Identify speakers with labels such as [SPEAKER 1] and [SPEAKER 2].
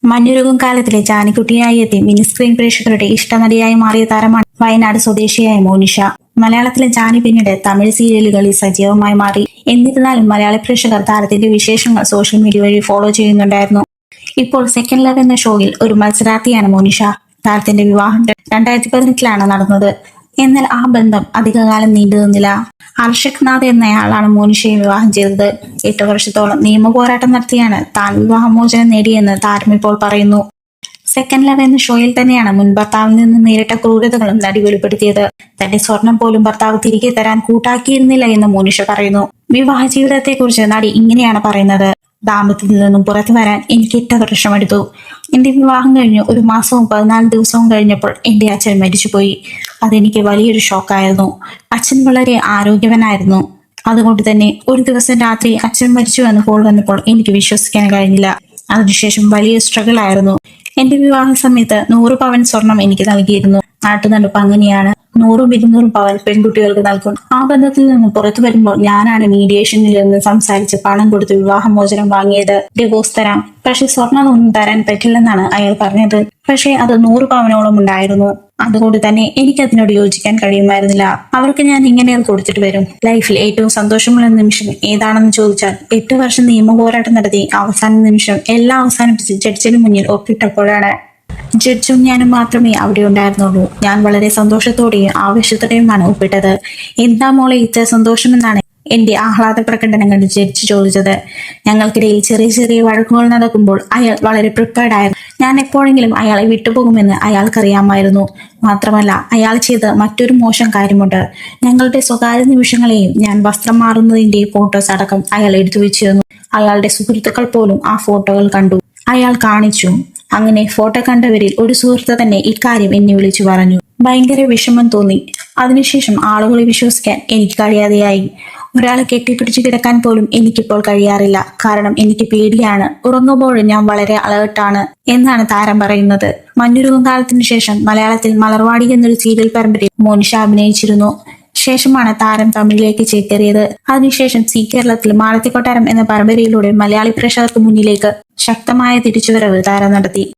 [SPEAKER 1] മഞ്ഞുരുകും കാലത്തിലെ ജാനിക്കുട്ടിയായി എത്തി mini screen പ്രേക്ഷകരുടെ ഇഷ്ടനടിയായി മാറിയ താരമാണ് വയനാട് സ്വദേശിയായ മോനിഷ. മലയാളത്തിലെ ജാനി പിന്നീട് തമിഴ് സീരിയലുകളിൽ സജീവമായി മാറി. എന്നിരുന്നാലും മലയാളി പ്രേക്ഷകർ താരത്തിന്റെ വിശേഷങ്ങൾ സോഷ്യൽ മീഡിയ വഴി ഫോളോ ചെയ്യുന്നുണ്ടായിരുന്നു. ഇപ്പോൾ സെക്കൻഡ് ലവ് എന്ന ഷോയിൽ ഒരു മത്സരാർത്ഥിയാണ് മോനിഷ. താരത്തിന്റെ വിവാഹം 2018 നടന്നത്. എന്നാൽ ആ ബന്ധം അധികകാലം നീണ്ടു നിന്നില്ല. അർഷക് നാഥ് എന്നയാളാണ് മോനിഷയെ വിവാഹം ചെയ്തത്. 8 വർഷത്തോളം നിയമ പോരാട്ടം നടത്തിയാണ് താൻ വിവാഹമോചനം നേടിയെന്ന് താരം ഇപ്പോൾ പറയുന്നു. സെക്കൻഡ് ലവ് എന്ന ഷോയിൽ തന്നെയാണ് മുൻ ഭർത്താവിൽ നിന്ന് നേരിട്ട ക്രൂരതകളും നടി വെളിപ്പെടുത്തിയത്. തന്റെ സ്വർണം പോലും ഭർത്താവ് തിരികെ തരാൻ കൂട്ടാക്കിയിരുന്നില്ല എന്ന് മോനിഷ പറയുന്നു. വിവാഹ ജീവിതത്തെക്കുറിച്ച് നടി ഇങ്ങനെയാണ് പറയുന്നത്. ദാമ്പത്യത്തിൽ നിന്നും പുറത്തു വരാൻ എനിക്ക് 8 വർഷമെടുത്തു. എന്റെ വിവാഹം കഴിഞ്ഞ് 1 മാസവും 14 ദിവസവും കഴിഞ്ഞപ്പോൾ എന്റെ അച്ഛൻ മരിച്ചുപോയി. അതെനിക്ക് വലിയൊരു ഷോക്കായിരുന്നു. അച്ഛൻ വളരെ ആരോഗ്യവാനായിരുന്നു. അതുകൊണ്ട് തന്നെ ഒരു ദിവസം രാത്രി അച്ഛൻ മരിച്ചു എന്ന് കോൾ വന്നപ്പോൾ എനിക്ക് വിശ്വസിക്കാൻ കഴിഞ്ഞില്ല. അതിനുശേഷം വലിയ സ്ട്രഗിൾ ആയിരുന്നു. എന്റെ വിവാഹ സമയത്ത് 100 പവൻ സ്വർണം എനിക്ക് നൽകിയിരുന്നു. നാട്ടുനടപ്പ് അങ്ങനെയാണ്. 100-200 പവൻ പെൺകുട്ടികൾക്ക് നൽകും. ആ ബന്ധത്തിൽ നിന്ന് പുറത്തു വരുമ്പോൾ ഞാനാണ് മീഡിയേഷനിൽ നിന്ന് സംസാരിച്ച് പണം കൊടുത്ത് വിവാഹമോചനം വാങ്ങിയത്. ഡിവോഴ്സ് തരാം, പക്ഷെ സ്വർണം ഒന്നും തരാൻ പറ്റില്ലെന്നാണ് അയാൾ പറഞ്ഞത്. പക്ഷെ അത് 100 പവനോളം ഉണ്ടായിരുന്നു. അതുകൊണ്ട് തന്നെ എനിക്കതിനോട് യോജിക്കാൻ കഴിയുമായിരുന്നില്ല. അവർക്ക് ഞാൻ ഇങ്ങനെ കൊടുത്തിട്ട് വരും. ലൈഫിൽ ഏറ്റവും സന്തോഷമുള്ള നിമിഷം ഏതാണെന്ന് ചോദിച്ചാൽ 8 വർഷം നിയമ പോരാട്ടം നടത്തി അവസാന നിമിഷം എല്ലാം അവസാനിപ്പിച്ച് ജഡ്ജിന് മുന്നിൽ ഒപ്പിട്ടപ്പോഴാണ്. ജഡ്ജും ഞാനും മാത്രമേ അവിടെ ഉണ്ടായിരുന്നുള്ളൂ. ഞാൻ വളരെ സന്തോഷത്തോടെയും ആവേശത്തോടെയുമാണ് ഒപ്പിട്ടത്. എന്താ മോളെ ഇത്ര സന്തോഷമെന്നാണ് എന്റെ ആഹ്ലാദ പ്രകടനം കണ്ട് ജഡ്ജ് ചോദിച്ചത്. ഞങ്ങൾക്കിടയിൽ ചെറിയ ചെറിയ വഴക്കുകൾ നടക്കുമ്പോൾ അയാൾ വളരെ പ്രിപ്പയർഡ് ആയിരുന്നു. ഞാൻ എപ്പോഴെങ്കിലും അയാളെ വിട്ടുപോകുമെന്ന് അയാൾക്കറിയാമായിരുന്നു. മാത്രമല്ല അയാൾ ചെയ്ത മറ്റൊരു മോശം കാര്യമുണ്ട്. ഞങ്ങളുടെ സ്വകാര്യ നിമിഷങ്ങളെയും ഞാൻ വസ്ത്രം മാറുന്നതിന്റെ ഫോട്ടോസ് അടക്കം അയാൾ എടുത്തു വെച്ചിരുന്നു. അയാളുടെ സുഹൃത്തുക്കൾ പോലും ആ ഫോട്ടോകൾ കണ്ടു. അയാൾ കാണിച്ചു. അങ്ങനെ ഫോട്ടോ കണ്ടവരിൽ ഒരു സുഹൃത്ത് തന്നെ ഇക്കാര്യം എന്നെ വിളിച്ചു പറഞ്ഞു. ഭയങ്കര വിഷമം തോന്നി. അതിനുശേഷം ആളുകളെ വിശ്വസിക്കാൻ എനിക്ക് കഴിയാതെയായി. ഒരാളെ കെട്ടിപ്പിടിച്ചു കിടക്കാൻ പോലും എനിക്കിപ്പോൾ കഴിയാറില്ല. കാരണം എനിക്ക് പേടിയാണ്. ഉറങ്ങുമ്പോഴും ഞാൻ വളരെ അലേർട്ടാണ് എന്നാണ് താരം പറയുന്നത്. മഞ്ഞുരുകും കാലത്തിന് ശേഷം മലയാളത്തിൽ മലർവാടി എന്നൊരു സീരിയൽ പരമ്പരയിൽ മോനിഷ അഭിനയിച്ചിരുന്നു. ശേഷമാണ് താരം തമിഴിലേക്ക് ചേക്കേറിയത്. അതിനുശേഷം സി കേരളത്തിൽ മാലത്തിക്കൊട്ടാരം എന്ന പരമ്പരയിലൂടെ മലയാളി പ്രേക്ഷകർക്ക് മുന്നിലേക്ക് ശക്തമായ തിരിച്ചുവരവ് താരം നടത്തി.